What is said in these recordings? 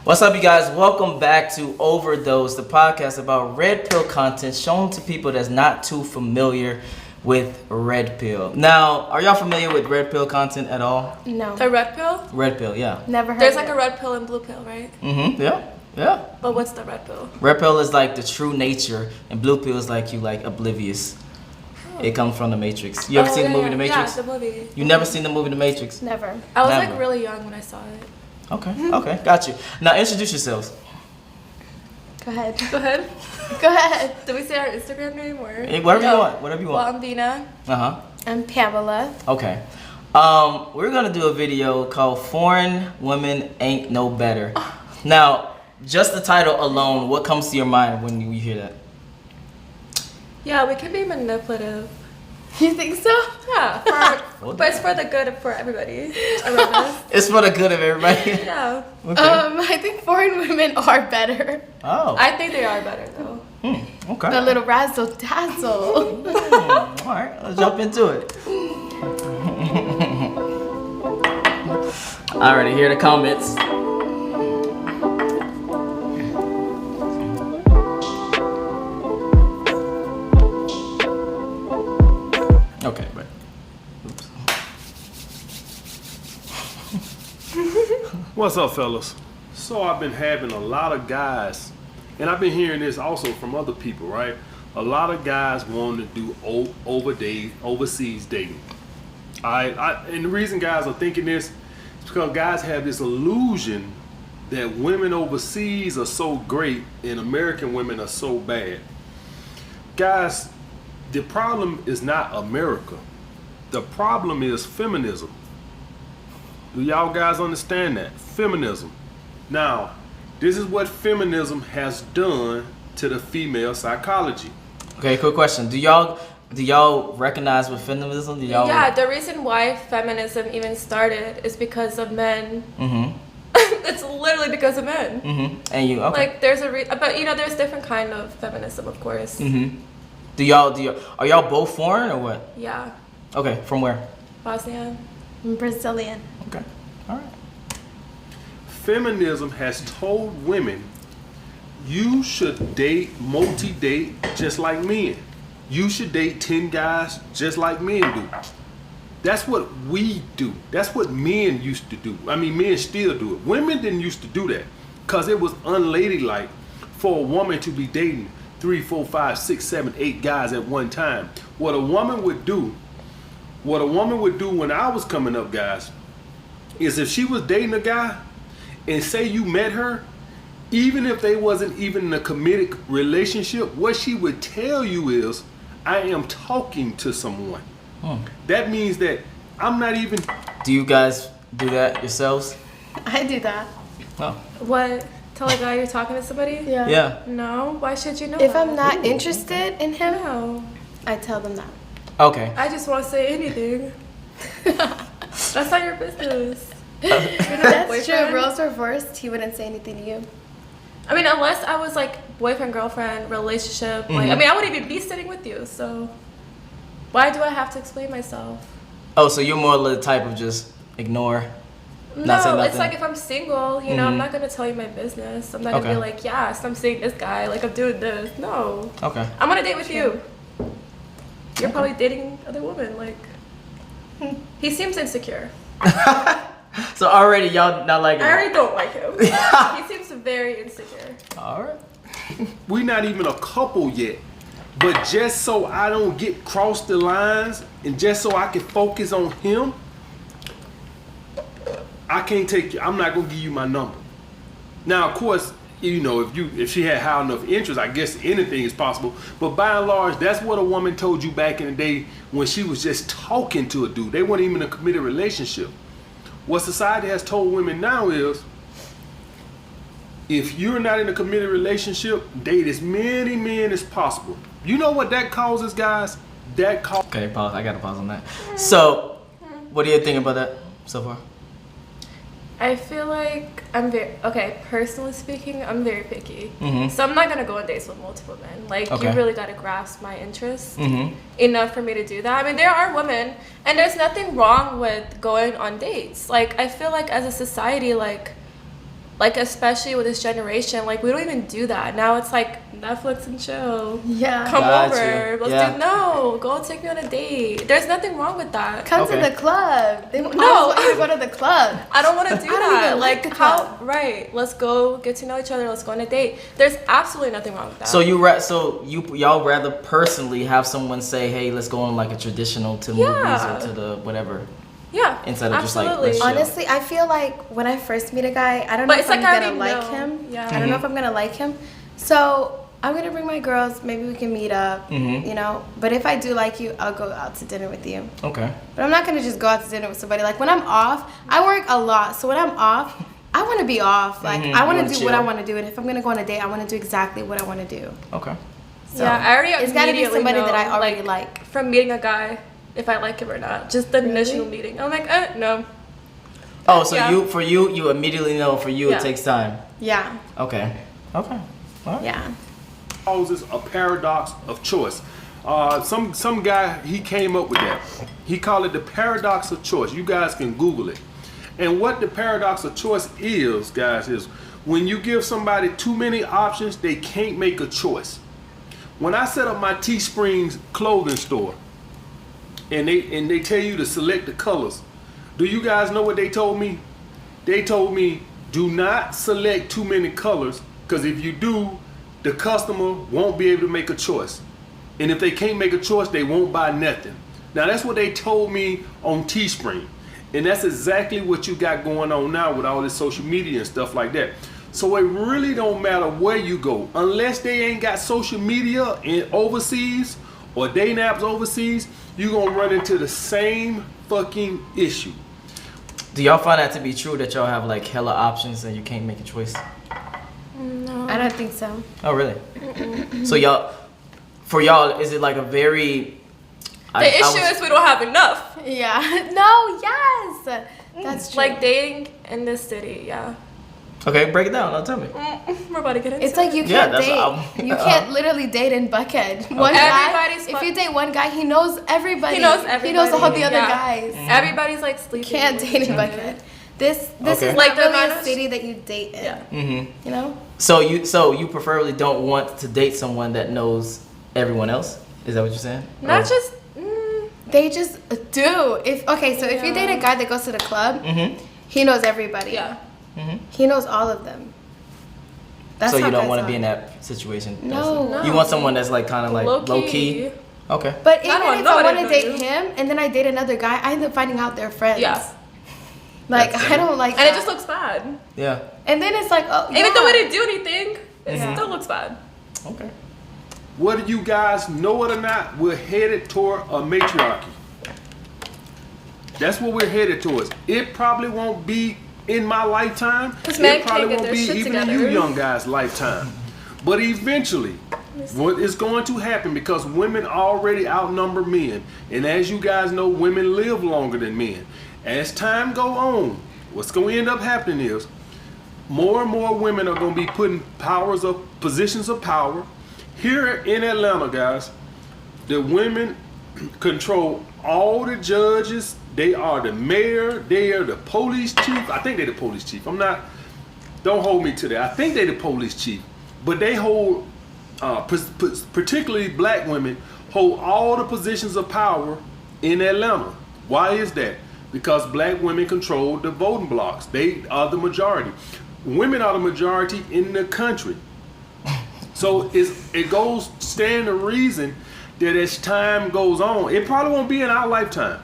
What's up, you guys? Welcome back to Overdose, the podcast about red pill content shown to people that's not too familiar with red pill. Now, are y'all familiar with red pill content at all? No. The red pill? Red pill, yeah. Never heard There's of like a red pill and blue pill, right? Mm-hmm, yeah. But what's the red pill? Red pill is like the true nature, and blue pill is like you like oblivious. It comes from The Matrix. You ever seen the movie The Matrix? Yeah, the movie. You never seen the movie The Matrix? Never. I was Never. like really young when I saw it. Okay, got you. Now introduce yourselves. Go ahead. Go ahead. Go ahead. Did we say our Instagram name or? Whatever you want. Whatever you Well, want. I'm Vina. I'm Pamela. Okay. We're gonna do a video called "Foreign Women Ain't No Better." Now, just the title alone, what comes to your mind when you hear that? Yeah, we can be manipulative. You think so? Yeah, but it's for the good for everybody around us. It's for the good of everybody. Yeah. Okay. I think foreign women are better. Oh. I think they are better though. Okay. The little razzle dazzle. All right, let's jump into it. Alrighty, here are the comments. Okay, but oops. What's up, fellas? So I've been having a lot of guys, and I've been hearing this also from other people, right? A lot of guys want to do overseas dating. And the reason guys are thinking this is because guys have this illusion that women overseas are so great and American women are so bad. Guys, the problem is not America. The problem is feminism. Do y'all guys understand that? Feminism. Now, this is what feminism has done to the female psychology. Okay, quick question. Do y'all recognize with feminism? Yeah, the reason why feminism even started is because of men. Mm-hmm. It's literally because of men. Mm-hmm. And you okay? Like there's but there's different kind of feminism, of course. Mm-hmm. Are y'all both foreign or what? Yeah. Okay, from where? Bosnian. I'm Brazilian. Okay, all right. Feminism has told women you should multi-date just like men. You should date 10 guys just like men do. That's what we do. That's what men used to do. I mean, men still do it. Women didn't used to do that because it was unladylike for a woman to be dating 3, 4, 5, 6, 7, 8 guys at one time. What a woman would do when I was coming up, guys, is if she was dating a guy and say you met her, even if they wasn't even in a committed relationship, what she would tell you is, I am talking to someone. That means that I'm not even... Do you guys do that yourselves? I do that. Oh. What? Tell a guy you're talking to somebody? Yeah. Yeah. No. Why should you know If that? I'm not interested in him, No. I tell them that. Okay. I just won't say anything. That's not your business. That's true. If roles were reversed, he wouldn't say anything to you. I mean, unless I was like boyfriend, girlfriend, relationship. Like, I mean, I wouldn't even be sitting with you. So why do I have to explain myself? Oh, so you're more the type of just ignore? Not say No, nothing? it's like if I'm single, I'm not gonna tell you my business. I'm not gonna be like, yes, I'm seeing this guy, like I'm doing this. No. Okay. I'm on a date with you. You're probably dating other women. Like, he seems insecure. So already y'all not like it? I already don't like him. He seems very insecure. All right. We're not even a couple yet. But just so I don't get cross the lines and just so I can focus on him, I can't take you. I'm not gonna give you my number. Now, of course, if she had high enough interest, I guess anything is possible. But by and large, that's what a woman told you back in the day when she was just talking to a dude. They weren't even in a committed relationship. What society has told women now is, if you're not in a committed relationship, date as many men as possible. You know what that causes, guys? Okay, pause. I gotta pause on that. So, what do you think about that so far? I feel like personally speaking, I'm very picky. Mm-hmm. So I'm not going to go on dates with multiple men. Like, Okay. you really got to grasp my interest Mm-hmm. enough for me to do that. I mean, there are women, and there's nothing wrong with going on dates. Like, I feel like as a society, like, like especially with this generation, like we don't even do that now. It's like Netflix and chill. Yeah. Come Got over. you. Let's Yeah. do no. Go take me on a date. There's nothing wrong with that. Come Okay. to the club. They always No. want you to go to the club. I don't want to do I don't that. even like the how? club. Right. Let's go get to know each other. Let's go on a date. There's absolutely nothing wrong with that. So y'all rather personally have someone say, "Hey, let's go on like a traditional to movies Yeah. or to the whatever," yeah. instead of just like absolutely. let's chill. Honestly, I feel like when I first meet a guy, I don't But know it's if I'm like I gonna already like know. him. Yeah. I don't know if I'm gonna like him. So I'm gonna bring my girls. Maybe we can meet up. Mhm. You know. But if I do like you, I'll go out to dinner with you. Okay. But I'm not gonna just go out to dinner with somebody. Like when I'm off, I work a lot. So when I'm off, I want to be off. Like Mhm. I You want wanna to do what I chill. want to do. And if I'm gonna go on a date, I want to do exactly what I want to do. Okay. So Yeah, I already it's got to be immediately somebody know, that I already like. from meeting a guy if I like him or not. Just the initial meeting. I'm like, no. Oh, so Yeah. you immediately know. For you, Yeah. it takes time. Yeah. Okay. Okay. All right. Yeah. Causes a paradox of choice. Some guy, he came up with that. He called it the paradox of choice. You guys can Google it. And what the paradox of choice is, guys, is when you give somebody too many options, they can't make a choice. When I set up my Teesprings clothing store, and they tell you to select the colors, do you guys know what they told me? They told me, do not select too many colors, because if you do, the customer won't be able to make a choice. And if they can't make a choice, they won't buy nothing. Now that's what they told me on Teespring. And that's exactly what you got going on now with all this social media and stuff like that. So it really don't matter where you go, unless they ain't got social media in overseas or dating apps overseas, you're gonna run into the same fucking issue. Do y'all find that to be true that y'all have like hella options and you can't make a choice? No. I don't think so. Oh, really? So for y'all, is it like a very... The issue is we don't have enough. Yeah. No. Yes. That's true. Like dating in this city, yeah. Okay, break it down. Now tell me. We're about to get into It's like you Yeah, can't that's date. what You can't literally date in Buckhead. One Everybody's guy. If you date one guy, he knows everybody. He knows He knows all everybody. the other Yeah. guys. Everybody's like sleeping. Can't date in Buckhead. This Okay. is Like like the really amount a of- city that you date in. Yeah. Mm-hmm. You know. So you preferably don't want to date someone that knows everyone else? Is that what you're saying? Not Or- just. They just do. If you Yeah. date a guy that goes to the club, Mhm. he knows everybody. Yeah. Mhm. He knows all of them. That's So how you don't guys want to are. be in that situation. No. You want someone that's like kind of like low key. Okay. But I don't even if know I want to anybody. date him and then I date another guy, I end up finding out they're friends. Yeah. Like That's I don't like And that. it just looks bad. Yeah. And then it's like, oh, Even yeah. though we didn't do anything, it Mhm. still looks bad. Okay. Whether you guys know it or not, we're headed toward a matriarchy. That's what we're headed towards. It probably won't be in my lifetime. 'Cause men It probably can't get won't their be shit even in together. you young guys' lifetime. But eventually, what is going to happen, because women already outnumber men, and as you guys know, women live longer than men. As time go on, what's going to end up happening is more and more women are going to be put in positions of power. Here in Atlanta, guys, the women control all the judges. They are the mayor. They are the police chief. I think they're the police chief. Don't hold me to that. I think they're the police chief. But they hold, particularly black women, hold all the positions of power in Atlanta. Why is that? Because black women control the voting blocks. They are the majority. Women are the majority in the country. So it goes stand to reason that as time goes on, it probably won't be in our lifetime.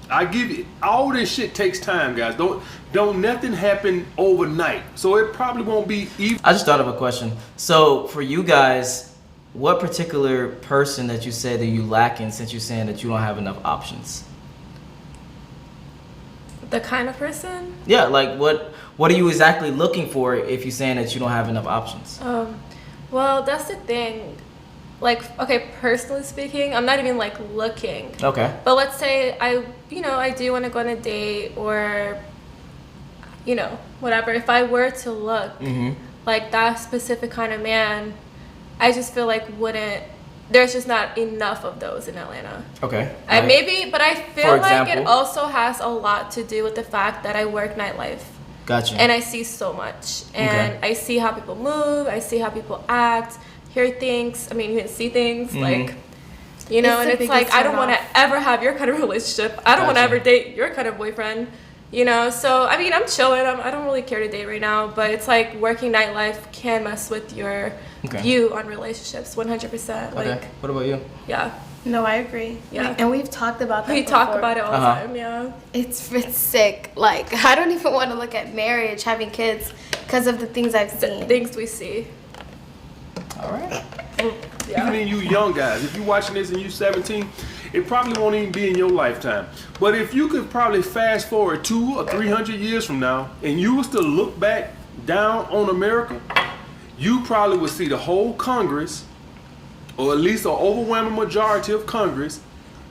I give you, all this shit takes time, guys. Don't nothing happen overnight. So it probably won't be even. I just thought of a question. So for you guys, what particular person that you said that you lack in, since you're saying that you don't have enough options? The kind of person. Yeah, like what are you exactly looking for if you're saying that you don't have enough options? Well, that's the thing. Like, okay, personally speaking, I'm not even like looking. Okay. But let's say I do want to go on a date or, whatever. If I were to look like that specific kind of man, I just feel like there's just not enough of those in Atlanta. Okay. I Right. maybe, but I feel For like it example? also has a lot to do with the fact that I work nightlife. Gotcha. And I see so much. And Okay. I see how people move. I see how people act, hear things. I mean, even see things. Like, you know, It's and the it's like, biggest I don't want to turn-off. ever have your kind of relationship. I don't want to Gotcha. ever date your kind of boyfriend. You know, so I mean, I'm chilling. I don't really care to date right now, but it's like working nightlife can mess with your Okay. view on relationships 100%. Okay. Like, What about you? yeah. No, I agree. Yeah. And we've talked about that. We talk before. about it all the Uh-huh. time, yeah. It's sick. Like, I don't even want to look at marriage, having kids, because of the things I've The seen. things we see. All right. Yeah. Even you young guys, if you're watching this and you're 17, it probably won't even be in your lifetime. But if you could probably fast forward 200 or 300 years from now, and you was to look back down on America, you probably would see the whole Congress, or at least an overwhelming majority of Congress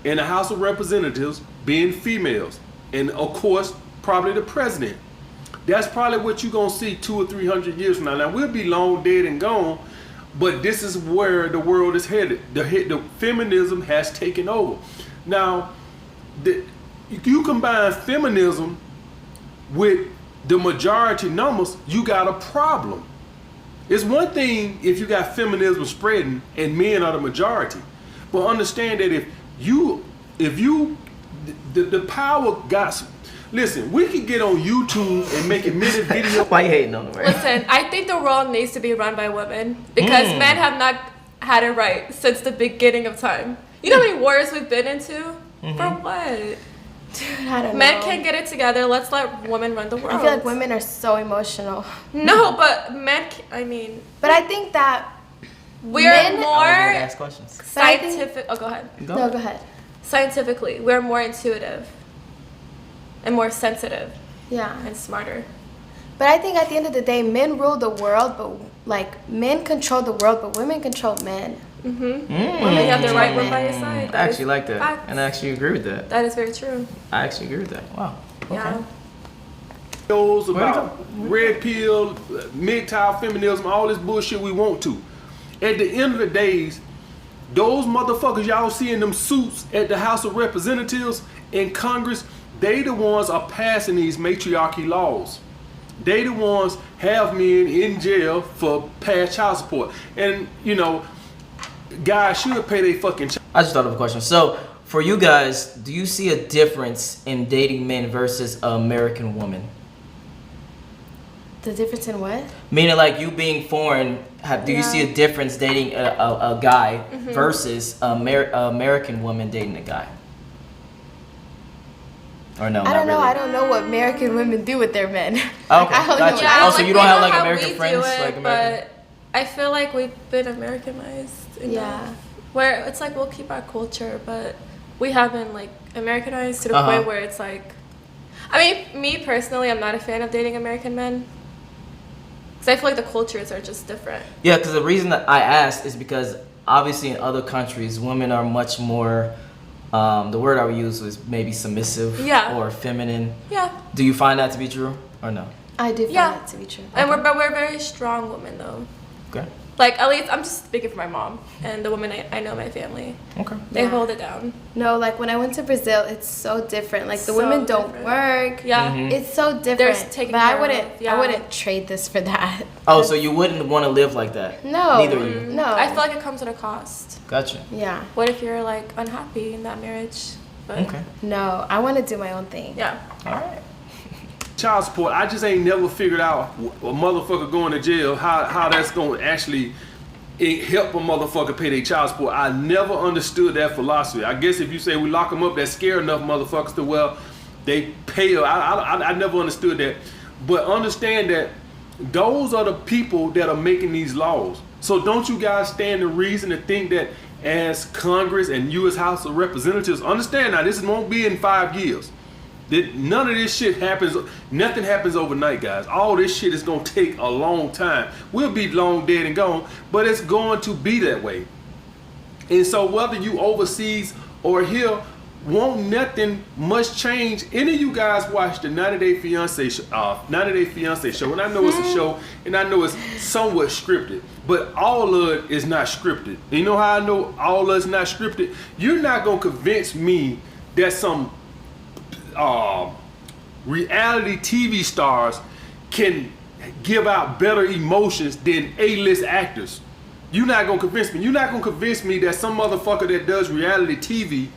in the House of Representatives being females. And of course, probably the president. That's probably what you're gonna see 200 or 300 years from now. Now we'll be long dead and gone, but this is where the world is headed. The feminism has taken over. Now, you combine feminism with the majority numbers, you got a problem. It's one thing if you got feminism spreading and men are the majority, but understand that if you the power got. Listen, we could get on YouTube and make a minute video. Why you hating on them, right? Listen, I think the world needs to be run by women because men have not had it right since the beginning of time. You know how many wars we've been into? For what? Dude, I don't Men know. can't get it together. Let's let women run the world. I feel like women are so emotional. No, but men, I mean, But I think that we're Men- I was gonna more ask questions. But I think- scientific. Oh, go ahead. No, go ahead. Scientifically, we're more intuitive and more sensitive Yeah. and smarter. But I think at the end of the day, men rule the world, but like men control the world, but women control men. Women have the right one by your side. I That actually is like that, facts. and I actually agree with that. That is very true. I actually agree with that. Wow. Okay. Yeah. Videos Where'd it about red pill, MGTOW feminism, all this bullshit we want to. At the end of the days, those motherfuckers y'all see in them suits at the House of Representatives in Congress, they the ones are passing these matriarchy laws. They the ones have men in jail for past child support. And, you know, guys should pay their fucking child. I just thought of a question. So, for you guys, do you see a difference in dating men versus an American woman? The difference in what? Meaning, like you being foreign, do you see a difference dating a guy versus an American woman dating a guy? Or no? I not don't know. really? I don't know what American women do with their men. Okay, I only know gotcha. what Oh, so like, you don't we have, know like, how American we do friends, it, like American- But I feel like we've been Americanized. enough. Yeah. Where it's like we'll keep our culture, but we haven't like Americanized to the Uh-huh. point where it's like. I mean, me personally, I'm not a fan of dating American men. Because I feel like the cultures are just different. Yeah, because the reason that I asked is because obviously in other countries, women are much more. The word I would use was maybe submissive Yeah. or feminine. Yeah. Do you find that to be true or no? I do find Yeah. that to be true. And we're very strong women though. Okay. Like at least I'm just speaking for my mom and the women I know in my family. Okay. They Yeah. hold it down. No, like when I went to Brazil, it's so different. Like the So women don't different. work. Yeah. Mhm. It's so different. They're taken but I care wouldn't. of, yeah. I wouldn't trade this for that. Oh, so you wouldn't want to live like that? No. Neither of you. No. I feel like it comes at a cost. Gotcha. Yeah. What if you're like unhappy in that marriage? But Okay. No. I want to do my own thing. yeah. All right. Child support, I just ain't never figured out a motherfucker going to jail, how that's going to actually help a motherfucker pay their child support. I never understood that philosophy. I guess if you say we lock them up, that scare enough motherfuckers to, well, they pay. I never understood that. But understand that those are the people that are making these laws. So don't you guys stand the reason to think that as Congress and U.S. House of Representatives, understand now, this won't be in 5 years. None of this shit happens. Nothing happens overnight, guys. All this shit is gonna take a long time. We'll be long dead and gone, but it's going to be that way. And so whether you overseas or here, won't nothing much change. Any of you guys watch the 90 Day Fiance show, and I know it's a show, and I know it's somewhat scripted, but all of it is not scripted. And you know how I know all of it's not scripted? You're not gonna convince me that some reality TV stars can give out better emotions than A-list actors. You're not gonna convince me. You're not gonna convince me that some motherfucker that does reality TV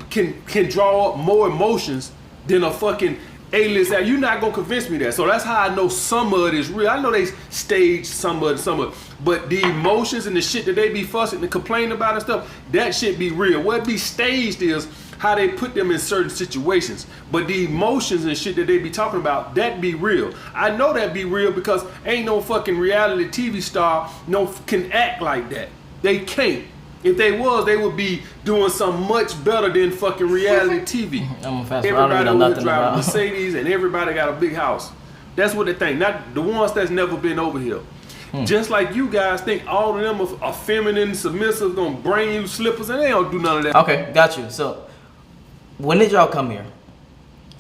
can draw up more emotions than a fucking A-list actor. You're not gonna convince me that. So that's how I know some of it is real. I know they stage some of it, but the emotions and the shit that they be fussing and complaining about and stuff, that shit be real. What be staged is how they put them in certain situations. But the emotions and shit that they be talking about, that be real. I know that be real because ain't no fucking reality TV star can act like that. They can't. If they was, they would be doing something much better than fucking reality TV. I'm fast. Everybody over nothing drive about Mercedes and everybody got a big house. That's what they think. Not the ones that's never been over here. Just like you guys think all of them are feminine, submissive, gonna bring you slippers, and they don't do none of that. Okay, got you. So, when did y'all come here?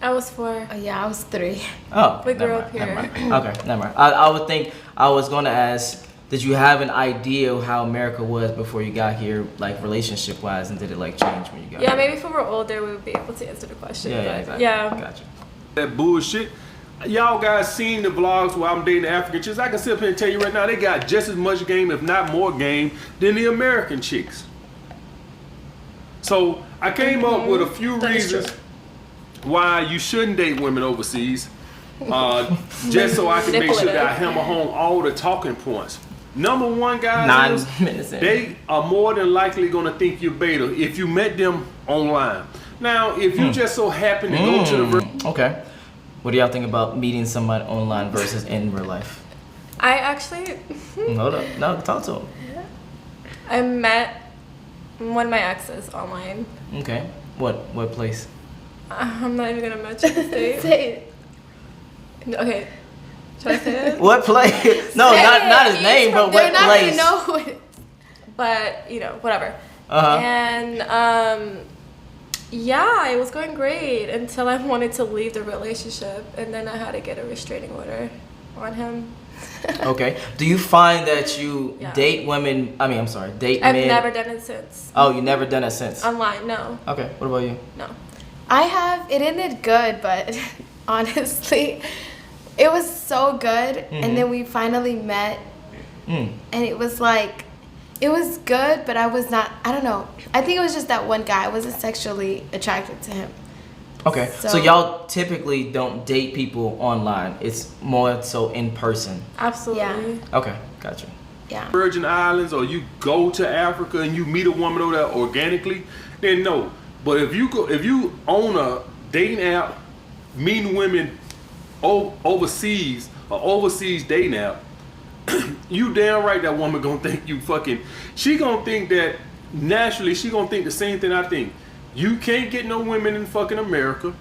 I was 4. Oh yeah, I was 3. Oh, We grew never up mind, never here. mind. Okay, never mind. I would think I was going to ask, did you have an idea of how America was before you got here, like relationship wise, and did it like change when you got Yeah, here? maybe if we were older, we would be able to answer the question. Yeah, but exactly. Yeah. Gotcha. That bullshit. Y'all guys seen the vlogs where I'm dating African chicks. I can sit up here and tell you right now, they got just as much game, if not more game, than the American chicks. So I came up with a few That is reasons true. why you shouldn't date women overseas. Just so I can make sure that I hammer home all the talking points. Number one, guys, 9 is minutes in. they are more than likely going to think you're beta if you met them online. Now, if you just so happen to go to the Okay. What do y'all think about meeting somebody online versus in real life? I actually, Hold up. No, talk to him. I met one of my exes online. Okay. What place? I'm not even gonna mention the state. Say it. Okay. Should I say it? What place? No, not his name, but They're what not place? gonna know who it is. But, whatever. Uh-huh. And, yeah, it was going great until I wanted to leave the relationship. And then I had to get a restraining order on him. Okay. Do you find that you Yeah. date women? Date I've men? never done it since. Oh, you never done it since? Online, no. Okay. What about you? No. I have. It ended good, but honestly, it was so good. And then we finally met, and it was like, it was good, but I was not. I don't know. I think it was just that one guy. I wasn't sexually attracted to him. Okay. So So- y'all typically don't date people online. It's more so in person. Absolutely. Okay. Gotcha. Yeah. Virgin Islands or you go to Africa and you meet a woman over there organically, then no. But if you own a dating app, meeting women overseas, or overseas dating app, you damn right that woman gonna think you fucking. She gonna think that naturally. She gonna think the same thing I think. You can't get no women in fucking America,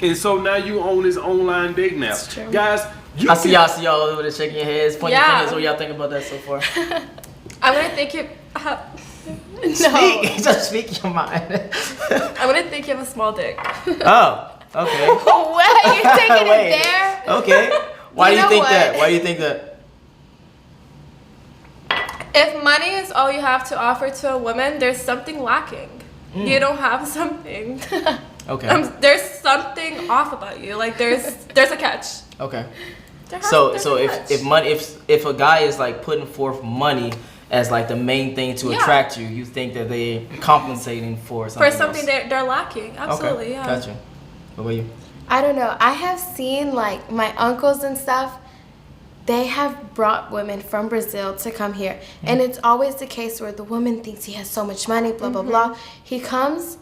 and so now you own this online dating app, That's true. guys. You I see y'all over there shaking your heads, pointing Yeah. your fingers. What y'all think about that so far? I'm gonna think you. No. Speak. Just speak your mind. I'm gonna think you have a small dick. Oh. Okay. What? You're taking Wait. it there? Okay. Why do You you know think what? that? Why do you think that? If money is all you have to offer to a woman, there's something lacking. You don't have something. Okay. There's something off about you. Like there's a catch. Okay. There's So a catch. if a guy is like putting forth money as like the main thing to Yeah. attract you, you think that they compensating for something for something else. they're lacking. Absolutely, Okay. yeah. Gotcha. What about you? I don't know. I have seen like my uncles and stuff. They have brought women from Brazil to come here, and it's always the case where the woman thinks he has so much money, blah blah blah. He comes,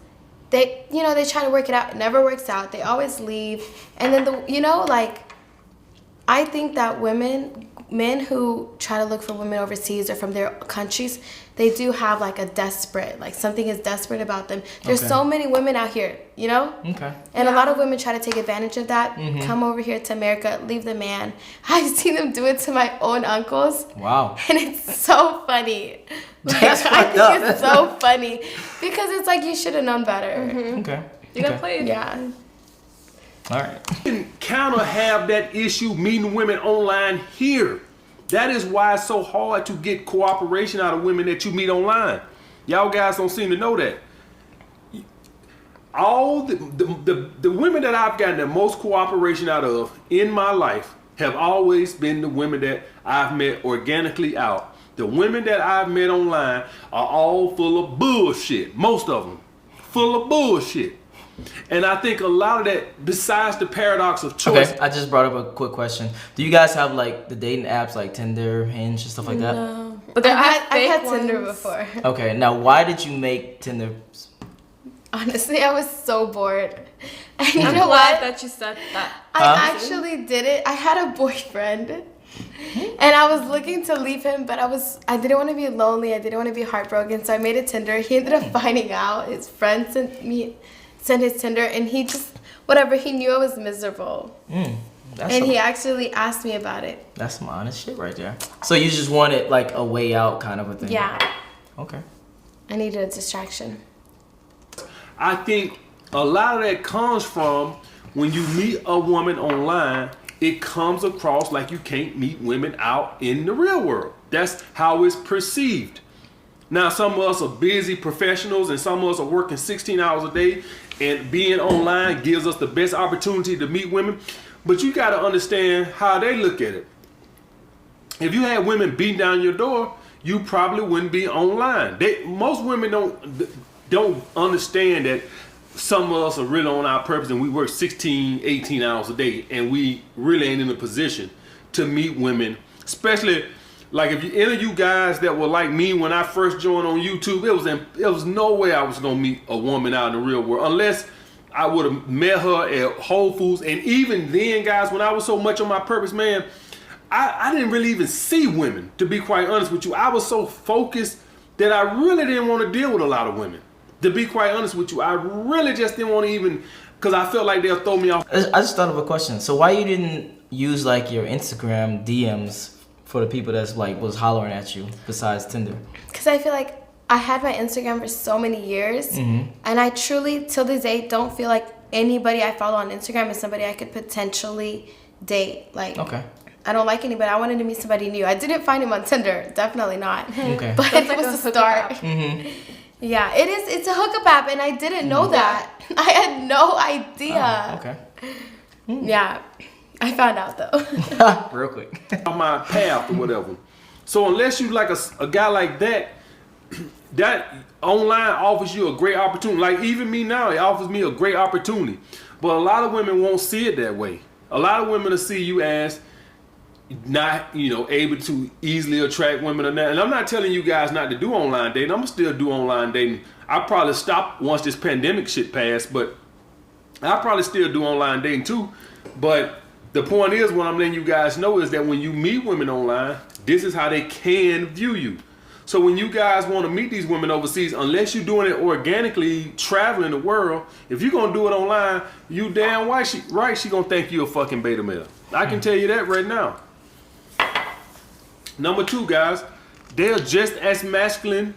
they they try to work it out. It never works out. They always leave, and then I think that men who try to look for women overseas or from their countries, they do have like a desperate, like something is desperate about them. There's Okay. so many women out here, Okay. And a lot of women try to take advantage of that. Come over here to America, leave the man. I've seen them do it to my own uncles. Wow. And it's so funny. That's I fucked up. think it's so funny. Because it's like you should have known better. Okay. You got played. Yeah. All right. can counter have that issue meeting women online here. That is why it's so hard to get cooperation out of women that you meet online. Y'all guys don't seem to know that. all the women that I've gotten the most cooperation out of in my life have always been the women that I've met organically out. The women that I've met online are all full of bullshit. Most of them full of bullshit. And I think a lot of that, besides the paradox of choice. Okay, I just brought up a quick question. Do you guys have like the dating apps like Tinder, Hinge, and stuff like that? No. But I've had Tinder before. Okay, now why did you make Tinder? Honestly, I was so bored. And you I'm know glad what? that you said that. I actually did it. I had a boyfriend. And I was looking to leave him, but I didn't want to be lonely. I didn't want to be heartbroken. So I made a Tinder. He ended up finding out. His friend sent his Tinder, and he just, whatever, he knew I was miserable. He actually asked me about it. That's some honest shit right there. So you just wanted like a way out kind of a thing. Yeah. Okay. I needed a distraction. I think a lot of that comes from when you meet a woman online, it comes across like you can't meet women out in the real world. That's how it's perceived. Now, some of us are busy professionals and some of us are working 16 hours a day, and being online gives us the best opportunity to meet women. But you got to understand how they look at it. If you had women beating down your door, you probably wouldn't be online. Most women don't understand that some of us are really on our purpose and we work 16, 18 hours a day, and we really ain't in a position to meet women, especially like if any of you guys that were like me when I first joined on YouTube, it was no way I was gonna meet a woman out in the real world unless I would have met her at Whole Foods. And even then, guys, when I was so much on my purpose, man, I didn't really even see women, to be quite honest with you. I was so focused that I really didn't want to deal with a lot of women. To be quite honest with you, I really just didn't want to even, because I felt like they'll throw me off. I just thought of a question. So why you didn't use like your Instagram DMs for the people that's like was hollering at you besides Tinder? Because I feel like I had my Instagram for so many years, and I truly, till this day, don't feel like anybody I follow on Instagram is somebody I could potentially date. Like, Okay. I don't like anybody. I wanted to meet somebody new. I didn't find him on Tinder. Definitely not. Okay. But That's it like was a the hookup start. app. Yeah, it is. It's a hookup app, and I didn't know that. I had no idea. Oh, okay. Yeah, I found out though. Real quick. On my path or whatever. So unless you like a guy like that, that online offers you a great opportunity. Like even me now, it offers me a great opportunity. But a lot of women won't see it that way. A lot of women will see you as not, able to easily attract women or not. And I'm not telling you guys not to do online dating. I'm gonna still do online dating. I'll probably stop once this pandemic shit passed, but I'll probably still do online dating too. But the point is, what I'm letting you guys know is that when you meet women online, this is how they can view you. So when you guys want to meet these women overseas, unless you're doing it organically, traveling the world, if you're gonna do it online, you damn right she gonna think you a fucking beta male. I can tell you that right now. Number 2, guys, they're just as masculine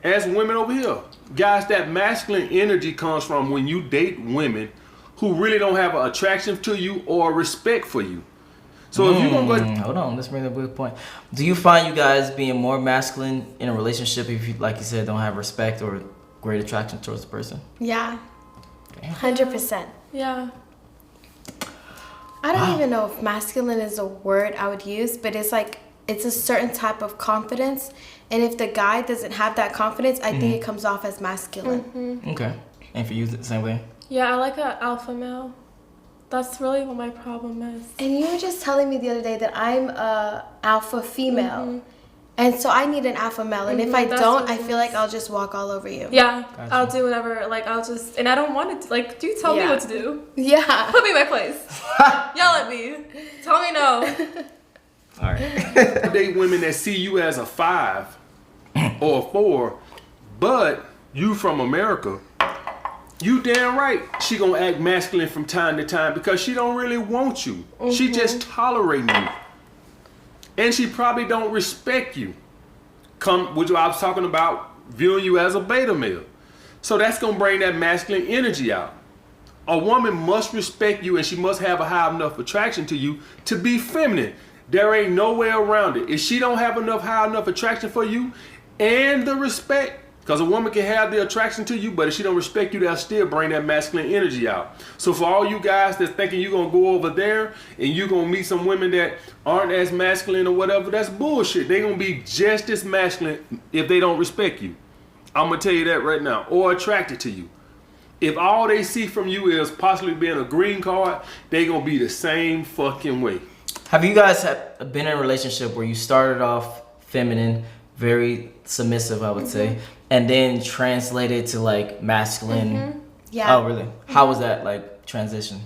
as women over here. Guys, that masculine energy comes from when you date women who really don't have an attraction to you or respect for you. So if you're gonna go, hold on, let's bring up a good point. Do you find you guys being more masculine in a relationship if you, like you said, don't have respect or great attraction towards the person? Yeah, 100%. Yeah. I don't even know if masculine is a word I would use, but it's like, it's a certain type of confidence. And if the guy doesn't have that confidence, I think it comes off as masculine. Okay. And for you, the same way? Yeah, I like an alpha male. That's really what my problem is. And you were just telling me the other day that I'm a alpha female. And so I need an alpha male. And if I that's don't, what I it feel like I'll just walk all over you. Yeah, Gotcha. I'll do whatever. Like, and I don't want to, like, do tell me Yeah. what to do. Yeah. Put me in my place. Yell at me. Tell me no. All right. date women that see you as a 5 or a 4, but you from America, you damn right she gonna act masculine from time to time because she don't really want you. She just tolerating you. And she probably don't respect you. Which I was talking about, viewing you as a beta male. So that's gonna bring that masculine energy out. A woman must respect you and she must have a high enough attraction to you to be feminine. There ain't no way around it. If she don't have high enough attraction for you and the respect, Because a woman can have the attraction to you, but if she don't respect you, that'll still bring that masculine energy out. So for all you guys that's thinking you're going to go over there and you're going to meet some women that aren't as masculine or whatever, that's bullshit. They're going to be just as masculine if they don't respect you. I'm going to tell you that right now. Or attracted to you. If all they see from you is possibly being a green card, they going to be the same fucking way. Have you guys been in a relationship where you started off feminine, very submissive, I would say, and then translated to like masculine? Yeah. Oh, really? How was that like transition?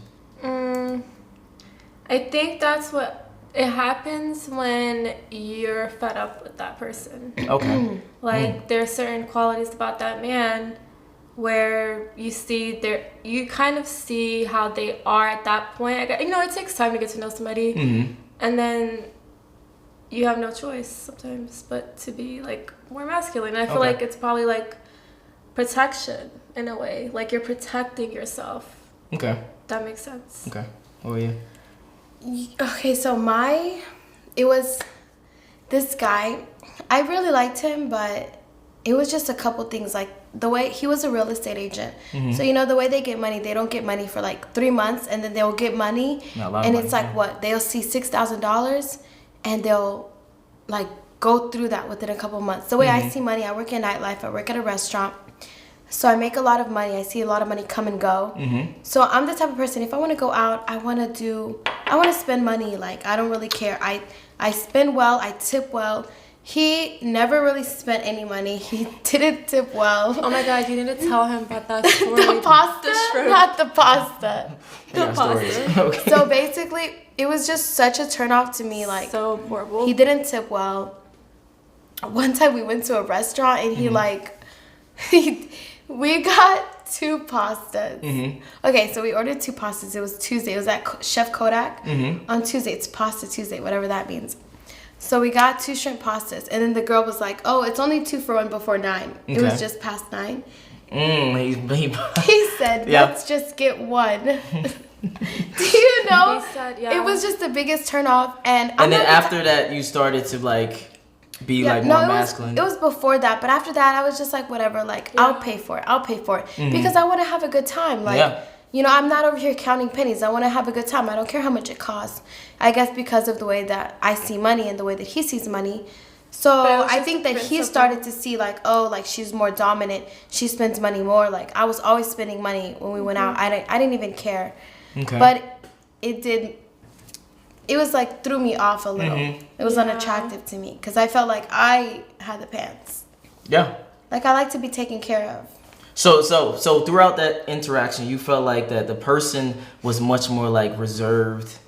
I think that's what it happens when you're fed up with that person. Okay. Like there are certain qualities about that man where you kind of see how they are at that point. It takes time to get to know somebody, and then you have no choice sometimes but to be like more masculine. I feel like it's probably like protection in a way, like you're protecting yourself. Okay. That makes sense. Okay. What were you? Okay, so it was this guy. I really liked him, but it was just a couple things. Like the way he was a real estate agent. So the way they get money, they don't get money for like 3 months, and then they'll get money, and it's like what they'll see $6,000, and they'll like go through that within a couple months. The way I see money, I work in nightlife, I work at a restaurant, so I make a lot of money. I see a lot of money come and go. So I'm the type of person, if I want to go out, I want to spend money. Like I don't really care. I spend well, I tip well. He never really spent any money. He didn't tip well. Oh my God, you need to tell him about that story. The pasta? Not the pasta. The pasta. Okay. So basically, it was just such a turnoff to me. Like, so horrible. He didn't tip well. One time we went to a restaurant and we got 2 pastas. Okay, so we ordered 2 pastas. It was Tuesday. It was at Chef Kodak. On Tuesday, it's Pasta Tuesday, whatever that means. So we got 2 shrimp pastas, and then the girl was like, "Oh, it's only 2 for 1 before 9." It was just past 9. He said, "Let's just get 1." Do you know? He said, it was just the biggest turn off, and then after that, you started to like be like more masculine. It was before that, but after that, I was just like, whatever. Like I'll pay for it, because I want to have a good time. Like. I'm not over here counting pennies. I want to have a good time. I don't care how much it costs. I guess because of the way that I see money and the way that he sees money. So I think that he started to see like, oh, like she's more dominant. She spends money more. Like I was always spending money when we went out. I didn't even care. Okay. But it was like threw me off a little. It was unattractive to me because I felt like I had the pants. Yeah. Like I like to be taken care of. So throughout that interaction, you felt like that the person was much more like reserved,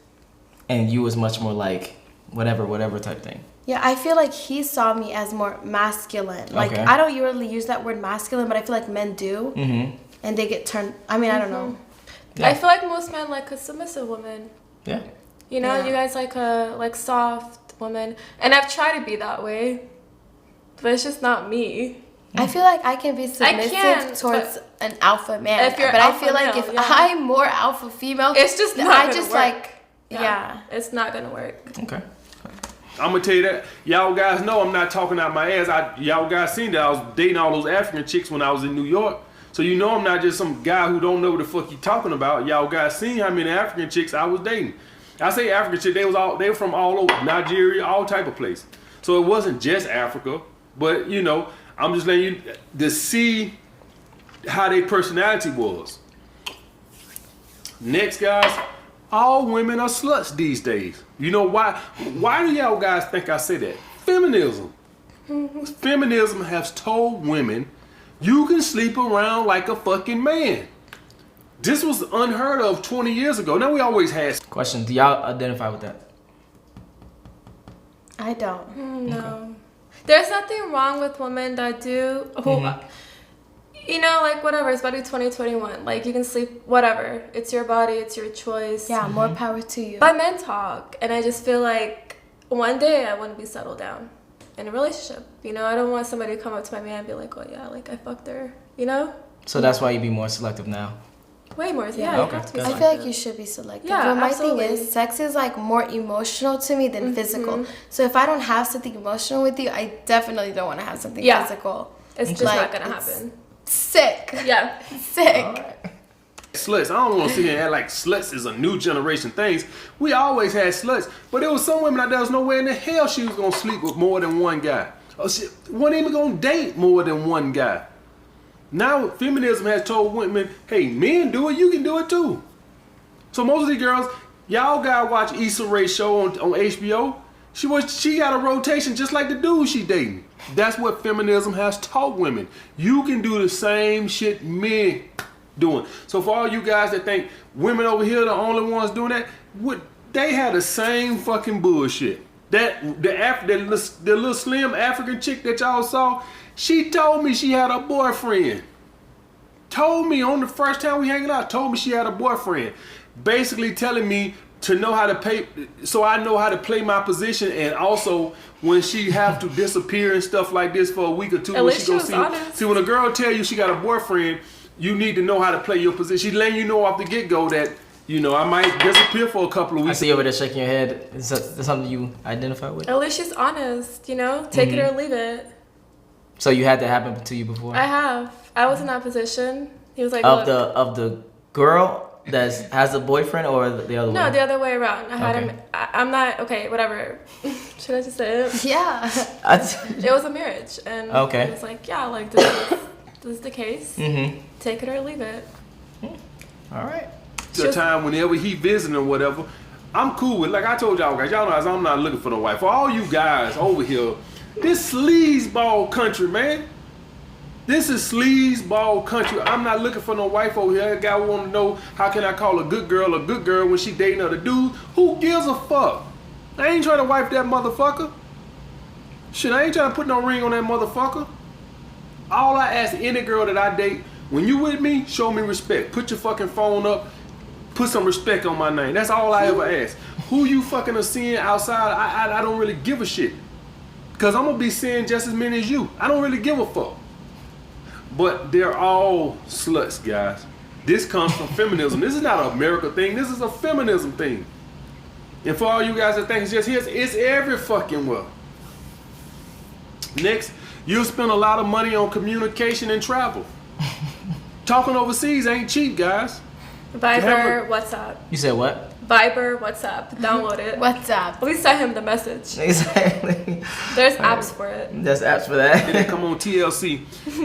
and you was much more like whatever type thing. Yeah, I feel like he saw me as more masculine. Like I don't usually use that word masculine, but I feel like men do, and they get turned. I mean, I don't know. Yeah. I feel like most men like a submissive woman. Yeah. You guys like a soft woman, and I've tried to be that way, but it's just not me. I feel like I can be submissive towards an alpha man, but I feel like if I'm more alpha female, it's just not gonna work. It's not gonna work. Okay. I'm gonna tell you that. Y'all guys know I'm not talking out my ass. Y'all guys seen that I was dating all those African chicks when I was in New York. So I'm not just some guy who don't know what the fuck you talking about. Y'all guys seen how many African chicks I was dating. I say African chicks, they were from all over Nigeria, all type of places. So it wasn't just Africa, but I'm just letting you to see how their personality was. Next, guys, all women are sluts these days. You know why? Why do y'all guys think I say that? Feminism. Feminism has told women you can sleep around like a fucking man. This was unheard of 20 years ago. Now we always had. Question: do y'all identify with that? I don't. No. Okay. There's nothing wrong with women that do, like whatever, it's about to be 2021. Like you can sleep, whatever. It's your body, it's your choice. Yeah, more power to you. But men talk, and I just feel like one day I want to be settled down in a relationship. I don't want somebody to come up to my man and be like, oh yeah, like I fucked her, So that's why you be more selective now. Way more, Okay, you have to be I feel like you should be selective. Yeah, but my absolutely. thing is, sex is like more emotional to me than physical. So if I don't have something emotional with you, I definitely don't want to have something physical. It's just not gonna happen. Sick. Yeah. Sick. Sluts. I don't want to sit here and act like sluts is a new generation things. We always had sluts, but there was some women out there was no way in the hell she was gonna sleep with more than one guy. Or she wasn't even gonna date more than one guy. Now feminism has told women, hey, men do it, you can do it too. So most of these girls, y'all gotta watch Issa Rae's show on HBO. She got a rotation just like the dude she dating. That's what feminism has taught women. You can do the same shit men doing. So for all you guys that think women over here are the only ones doing that, they had the same fucking bullshit. The little slim African chick that y'all saw, she told me she had a boyfriend. Told me on the first time we hanging out, told me she had a boyfriend. Basically telling me to know how to pay, so I know how to play my position, and also when she have to disappear and stuff like this for a week or two. At least she go she was honest. see when a girl tell you she got a boyfriend, you need to know how to play your position. She's letting you know off the get-go that, you know, I might disappear for a couple of I weeks. see you over there shaking your head. Is that something you identify with? At least she's honest, you know? Take it or leave it. So you had that happen to you before? I have. I was in that position. He was like, Of look. the girl that has a boyfriend, or the other way? No, the other way around. I had Okay. him. I'm not, okay, whatever. Should I just say it? Yeah. It was a marriage. And Okay. it was like, yeah, like this is the case. Mm-hmm. Take it or leave it. All right. The time whenever he visiting or whatever, I'm cool with, like I told y'all guys, y'all know I'm not looking for no wife. For all you guys over here, this sleazeball country, man. This is sleazeball country. I'm not looking for no wife over here. A guy want to know how can I call a good girl when she dating other dudes. Who gives a fuck? I ain't trying to wife that motherfucker. Shit, I ain't trying to put no ring on that motherfucker. All I ask any girl that I date, when you with me, show me respect. Put your fucking phone up. Put some respect on my name. That's all I ever ask. Who you fucking are seeing outside, I don't really give a shit. Because I'm going to be seeing just as many as you. I don't really give a fuck. But they're all sluts, guys. This comes from feminism. This is not an America thing. This is a feminism thing. And for all you guys that think it's just here, it's every fucking well. Next, you'll spend a lot of money on communication and travel. Talking overseas ain't cheap, guys. Viber, WhatsApp. You said what? Viber, WhatsApp. Download it. What's up? At least send him the message. Exactly. There's apps for it. There's apps for that. And then come on TLC.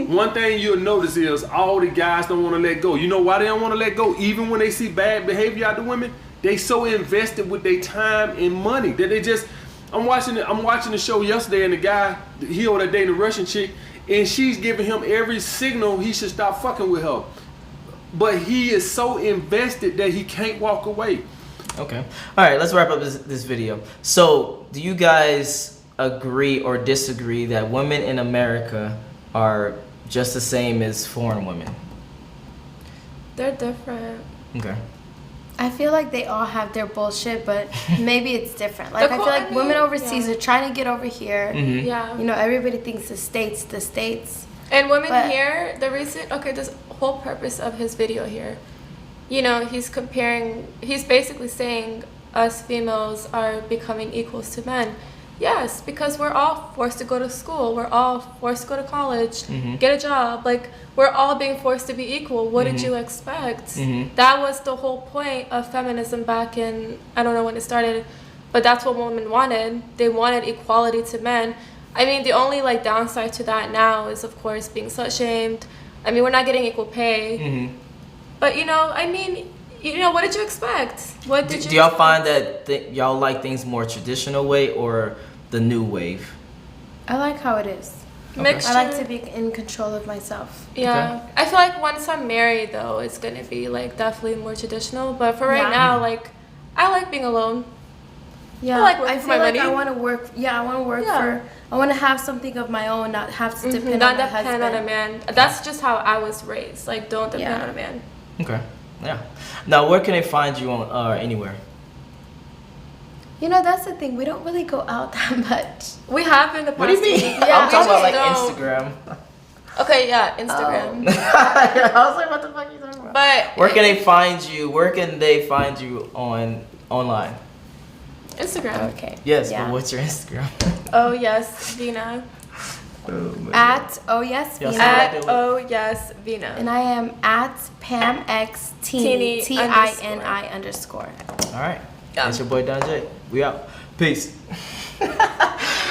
One thing you'll notice is all the guys don't want to let go. You know why they don't want to let go? Even when they see bad behavior out the women, they so invested with their time and money that they just. I'm watching the show yesterday, and the guy, he over there dating a Russian chick, and she's giving him every signal he should stop fucking with her. But he is so invested that he can't walk away. Okay. All right, let's wrap up this video. So, do you guys agree or disagree that women in America are just the same as foreign women? They're different. Okay. I feel like they all have their bullshit, but maybe it's different. Like, I feel like women overseas are trying to get over here. Mm-hmm. Yeah. You know, everybody thinks the States. And women But- here, the reason, okay, this whole purpose of his video here, you know, he's basically saying us females are becoming equals to men. Yes, because we're all forced to go to school. We're all forced to go to college, get a job. Like, we're all being forced to be equal. What did you expect? That was the whole point of feminism back in, I don't know when it started, but that's what women wanted. They wanted equality to men. I mean, the only, like, downside to that now is, of course, being slut-shamed. I mean, we're not getting equal pay. But, you know, I mean, you know, what did you expect? What did you Do y'all expect? find that y'all like things more traditional way or the new wave? I like how it is. Mixture. I like to be in control of myself. Yeah. Okay. I feel like once I'm married, though, it's going to be, like, definitely more traditional. But for right Yeah. now, like, I like being alone. Yeah, I like working I for feel my like money. I want to work. Yeah, I want to work Yeah. I want to have something of my own, not have to depend Not on my depend husband. on a man. That's just how I was raised. Like, don't depend Yeah. on a man. Okay. Yeah. Now, where can they find you on anywhere? You know, that's the thing. We don't really go out that much. We have in the past. What do you mean? Yeah, I'm talking about like don't. Instagram. Okay, yeah, Instagram. I was like, what the fuck are you talking about? But Where can they find you? Where can they find you online? Instagram. Okay. Yes, Yeah. but what's your Instagram? Oh yes, Vina. At oh yes Yes, Vina. at- At oh yes Vina. And I am at Pam X Teeny Tini TINI_. All right. Yeah. It's your boy Don Jaye. We out. Peace.